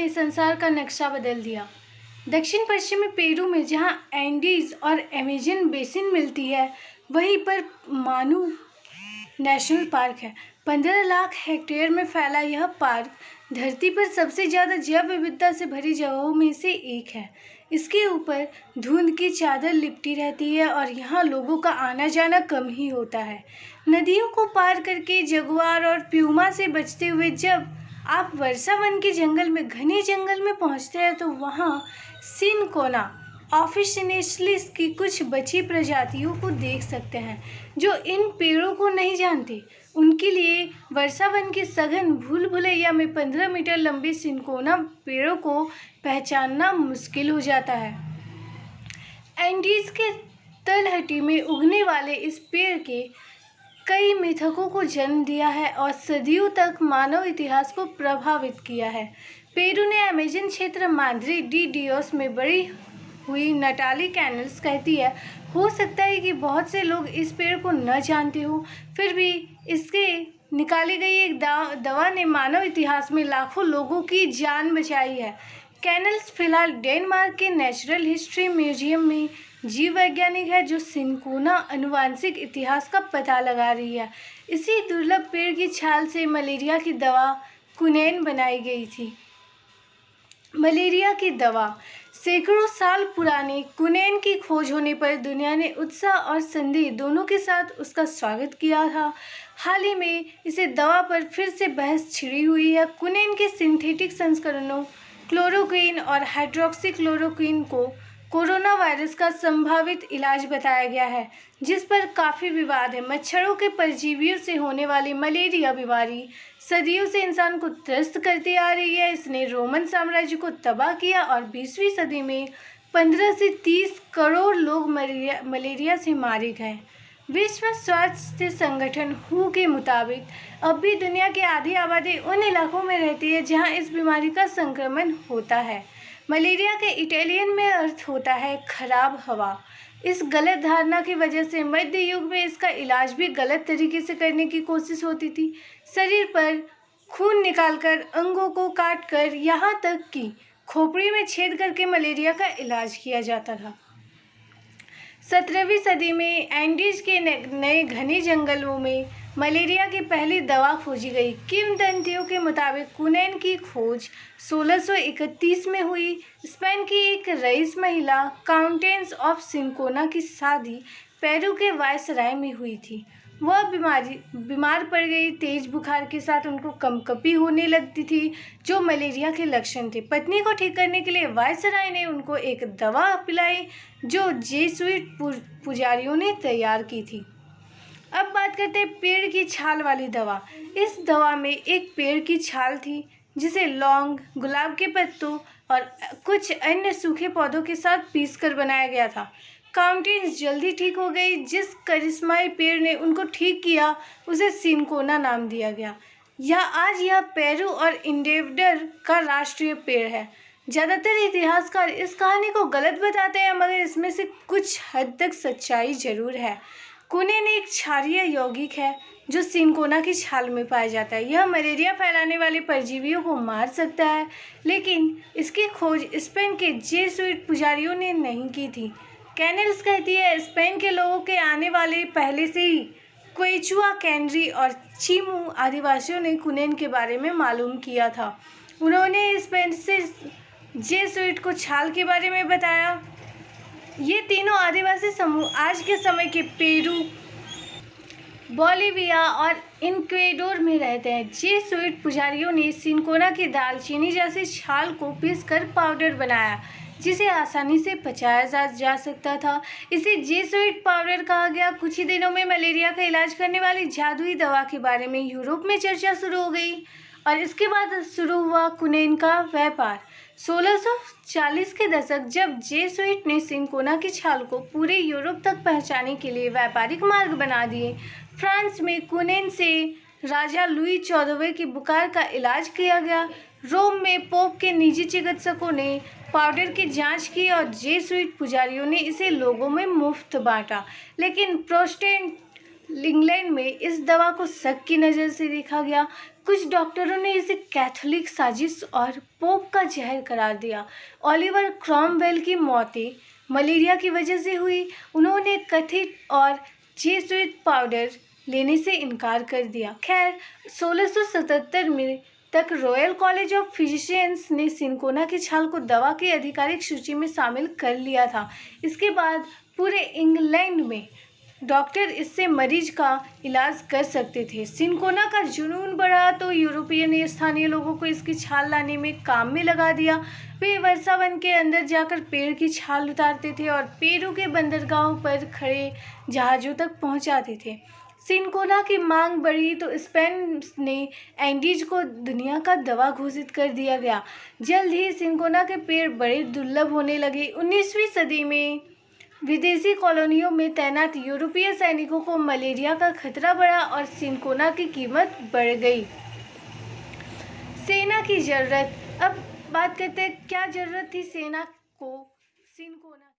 ने संसार का नक्शा बदल दिया। दक्षिण पश्चिमी पेरू में जहां एंडीज और अमेजन बेसिन मिलती है, वहीं पर मानू नेशनल पार्क है। 15 लाख हेक्टेयर में फैला यह पार्क धरती पर सबसे ज़्यादा जैव विविधता से भरी जगहों में से एक है। इसके ऊपर धुंध की चादर लिपटी रहती है और यहाँ लोगों का आना जाना कम ही होता है। नदियों को पार करके जगुआर और प्यूमा से बचते हुए जब आप वर्षा वन के जंगल में घने जंगल में पहुँचते हैं तो वहाँ सिनकोना ऑफिशिनेलिस की कुछ बची प्रजातियों को देख सकते हैं जो इन पेड़ों को नहीं जानते। उनके लिए वर्षा वन के सघन भूल भुलैया में 15 मीटर लंबे सिनकोना पेड़ों को पहचानना मुश्किल हो जाता है। एंडीज के तलहटी में उगने वाले इस पेड़ के कई मिथकों को जन्म दिया है और सदियों तक मानव इतिहास को प्रभावित किया है। पेरू ने अमेजन क्षेत्र माद्रे डी डियोस में बड़ी हुई नटाली कैनल्स कहती है, हो सकता है कि बहुत से लोग इस पेड़ को न जानते हो, फिर भी इसके निकाली गई एक दवा ने मानव इतिहास में लाखों लोगों की जान बचाई है। कैनल्स फिलहाल डेनमार्क के नेचुरल हिस्ट्री म्यूजियम में जीव वैज्ञानिक है जो सिनकोना अनुवांशिक इतिहास का पता लगा रही है। इसी दुर्लभ पेड़ की छाल से मलेरिया की दवा कुनैन बनाई गई थी। मलेरिया की दवा सैकड़ों साल पुराने कुनैन की खोज होने पर दुनिया ने उत्साह और संदेह दोनों के साथ उसका स्वागत किया था। हाल ही में इसे दवा पर फिर से बहस छिड़ी हुई है। कुनैन के सिंथेटिक संस्करणों क्लोरोक्वीन और हाइड्रोक्सीक्लोरोक्वीन को कोरोना वायरस का संभावित इलाज बताया गया है, जिस पर काफ़ी विवाद है। मच्छरों के परजीवियों से होने वाली मलेरिया बीमारी सदियों से इंसान को त्रस्त करती आ रही है। इसने रोमन साम्राज्य को तबाह किया और 20वीं सदी में 15 से 30 करोड़ लोग मलेरिया से मारे गए। विश्व स्वास्थ्य संगठन WHO के मुताबिक अब भी दुनिया की आधी आबादी उन इलाकों में रहती है जहां इस बीमारी का संक्रमण होता है। मलेरिया के इटालियन में अर्थ होता है खराब हवा। इस गलत धारणा की वजह से मध्य युग में इसका इलाज भी गलत तरीके से करने की कोशिश होती थी। शरीर पर खून निकालकर, अंगों को काटकर, यहाँ तक कि खोपड़ी में छेद करके मलेरिया का इलाज किया जाता था। 17वीं सदी में एंडीज के नए घने जंगलों में मलेरिया की पहली दवा खोजी गई। किंवदंतियों के मुताबिक कुनैन की खोज 1631 में हुई। स्पेन की एक रईस महिला काउंटेंस ऑफ सिनकोना की शादी पेरू के वायसराय में हुई थी। वह बीमार पड़ गई। तेज बुखार के साथ उनको कंपकपी होने लगती थी, जो मलेरिया के लक्षण थे। पत्नी को ठीक करने के लिए वायसराय ने उनको एक दवा पिलाई जो जेसुइट पुजारियों ने तैयार की थी। अब बात करते हैं पेड़ की छाल वाली दवा। इस दवा में एक पेड़ की छाल थी जिसे लौंग, गुलाब के पत्तों और कुछ अन्य सूखे पौधों के साथ पीसकर बनाया गया था। काउंटेंस जल्दी ठीक हो गई। जिस करिश्माई पेड़ ने उनको ठीक किया उसे सिनकोना नाम दिया गया। आज यह पेरू और इंडेवडर का राष्ट्रीय पेड़ है। ज़्यादातर इतिहासकार इस कहानी को गलत बताते हैं, मगर इसमें से कुछ हद तक सच्चाई जरूर है। कुनैन एक क्षारीय यौगिक है जो सिनकोना की छाल में पाया जाता है। यह मलेरिया फैलाने वाले परजीवियों को मार सकता है, लेकिन इसकी खोज स्पेन के जेसुइट पुजारियों ने नहीं की थी। कैनल्स कहती है स्पेन के लोगों के आने वाले पहले से ही क्वेचुआ, कैनरी और चीमू आदिवासियों ने कुनैन के बारे में मालूम किया था। उन्होंने स्पेन से जेसुइट को छाल के बारे में बताया। ये तीनों आदिवासी समूह आज के समय के पेरू, बोलिविया और इक्वेडोर में रहते हैं। जेसुइट पुजारियों ने सिनकोना की दालचीनी जैसी छाल को पीसकर पाउडर बनाया, जिसे आसानी से पचाया जा सकता था। इसे जेसुइट पाउडर कहा गया। कुछ ही दिनों में मलेरिया का इलाज करने वाली जादुई दवा के बारे में यूरोप में चर्चा शुरू हो गई और इसके बाद शुरू हुआ कुनैन का व्यापार। 1640 के दशक जब जेसुइट ने सिनकोना की छाल को पूरे यूरोप तक पहुंचाने के लिए व्यापारिक मार्ग बना दिए। फ्रांस में कुनैन से राजा लुई 14वें की बुखार का इलाज किया गया। रोम में पोप के निजी चिकित्सकों ने पाउडर की जांच की और जेसुइट पुजारियों ने इसे लोगों में मुफ्त बांटा। लेकिन प्रोटेस्टेंट इंग्लैंड में इस दवा को शक की नज़र से देखा गया। कुछ डॉक्टरों ने इसे कैथोलिक साजिश और पोप का जहर करार दिया। ओलिवर क्रॉमवेल की मौत मलेरिया की वजह से हुई। उन्होंने कथित और जेसुइट पाउडर लेने से इनकार कर दिया। खैर 1677 में तक रॉयल कॉलेज ऑफ फिजिशियंस ने सिनकोना की छाल को दवा की आधिकारिक सूची में शामिल कर लिया था। इसके बाद पूरे इंग्लैंड में डॉक्टर इससे मरीज का इलाज कर सकते थे। सिनकोना का जुनून बढ़ा तो यूरोपियन ने स्थानीय लोगों को इसकी छाल लाने में काम में लगा दिया। वे वर्षावन के अंदर जाकर पेड़ की छाल उतारते थे और पेरू के बंदरगाहों पर खड़े जहाज़ों तक पहुंचाते थे। सिनकोना की मांग बढ़ी तो स्पेन ने एंडीज को दुनिया का दवा घोषित कर दिया गया। जल्द ही सिनकोना के पेड़ बड़े दुर्लभ होने लगे। 19वीं सदी में विदेशी कॉलोनियों में तैनात यूरोपीय सैनिकों को मलेरिया का खतरा बढ़ा और सिनकोना की कीमत बढ़ गई। सेना की जरूरत। अब बात करते हैं क्या जरूरत थी सेना को सिनकोना